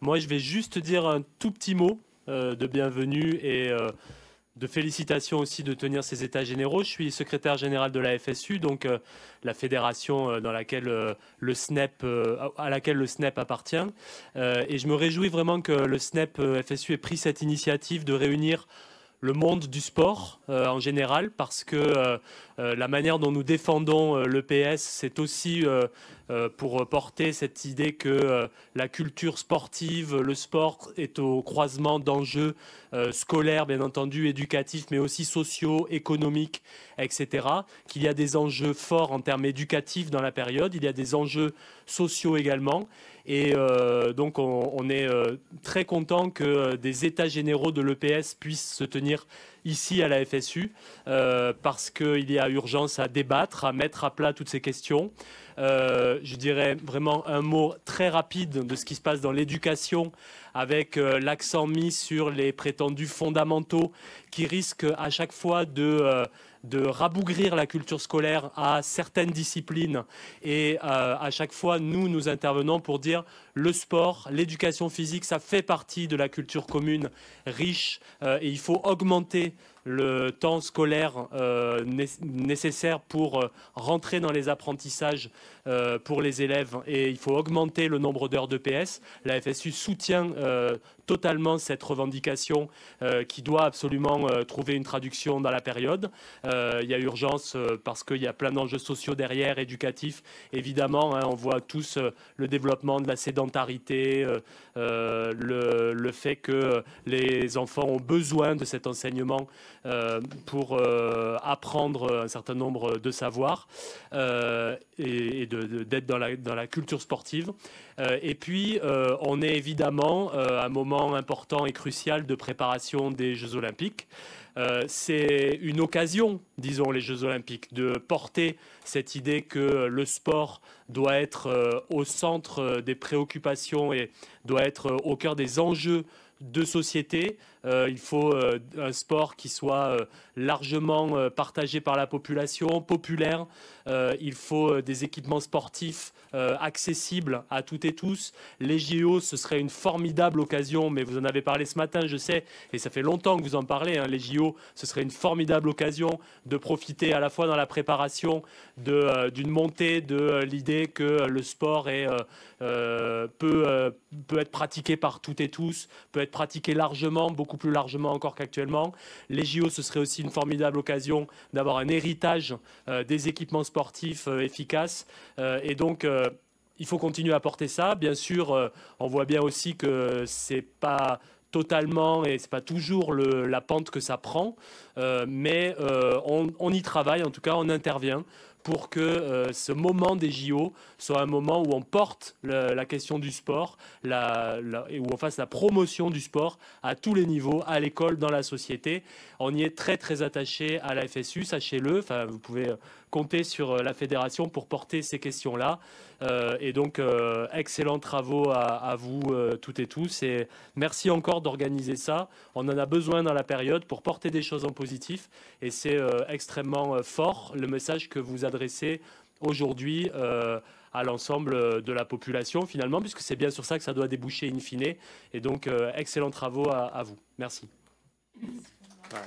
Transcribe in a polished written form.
Moi, je vais juste dire un tout petit mot de bienvenue et de félicitations aussi de tenir ces états généraux. Je suis secrétaire général de la FSU, donc la fédération dans laquelle le SNEP, à laquelle le SNEP appartient. Et je me réjouis vraiment que le SNEP FSU ait pris cette initiative de réunir le monde du sport en général, parce que la manière dont nous défendons l'EPS, c'est aussi pour porter cette idée que la culture sportive, le sport est au croisement d'enjeux scolaires, bien entendu, éducatifs, mais aussi sociaux, économiques, etc. Qu'il y a des enjeux forts en termes éducatifs dans la période, il y a des enjeux sociaux également. Et donc on est très content que des états généraux de l'EPS puissent se tenir ici à la FSU parce qu'il y a urgence à débattre, à mettre à plat toutes ces questions. Je dirais vraiment un mot très rapide de ce qui se passe dans l'éducation avec l'accent mis sur les prétendus fondamentaux qui risquent à chaque fois de rabougrir la culture scolaire à certaines disciplines. Et à chaque fois, nous intervenons pour dire le sport, l'éducation physique, ça fait partie de la culture commune riche et il faut augmenter le temps scolaire nécessaire pour rentrer dans les apprentissages pour les élèves et il faut augmenter le nombre d'heures d'EPS. La FSU soutient totalement cette revendication qui doit absolument trouver une traduction dans la période. Il y a urgence parce qu'il y a plein d'enjeux sociaux derrière, éducatifs. Évidemment, on voit tous le développement de la sédentarité, le fait que les enfants ont besoin de cet enseignement pour apprendre un certain nombre de savoirs et d'être dans la culture sportive. Et puis, on est évidemment à un moment important et crucial de préparation des Jeux Olympiques. C'est une occasion, disons, les Jeux Olympiques, de porter cette idée que le sport doit être au centre des préoccupations et doit être au cœur des enjeux de société. Il faut un sport qui soit largement partagé par la population, populaire. Il faut des équipements sportifs accessibles à toutes et tous. Les JO, ce serait une formidable occasion, mais vous en avez parlé ce matin, je sais, et ça fait longtemps que vous en parlez. Les JO, ce serait une formidable occasion de profiter à la fois dans la préparation d'une montée de l'idée que le sport peut être pratiqué par toutes et tous, peut être pratiqué largement, beaucoup plus largement encore qu'actuellement. Les JO, ce serait aussi une formidable occasion d'avoir un héritage des équipements sportifs efficaces. Et donc, il faut continuer à porter ça. Bien sûr, on voit bien aussi que c'est pas totalement et c'est pas toujours la pente que ça prend, mais on y travaille, en tout cas on intervient pour que ce moment des JO soit un moment où on porte la question du sport, et où on fasse la promotion du sport à tous les niveaux, à l'école, dans la société. On y est très très attaché à la FSU, sachez-le. Enfin, vous pouvez compter sur la fédération pour porter ces questions-là. Et donc, excellents travaux à vous toutes et tous. Et merci encore d'organiser ça. On en a besoin dans la période pour porter des choses en positif. Et c'est extrêmement fort le message que vous adressez aujourd'hui à l'ensemble de la population finalement, puisque c'est bien sur ça que ça doit déboucher in fine. Et donc, excellents travaux à vous. Merci. Voilà.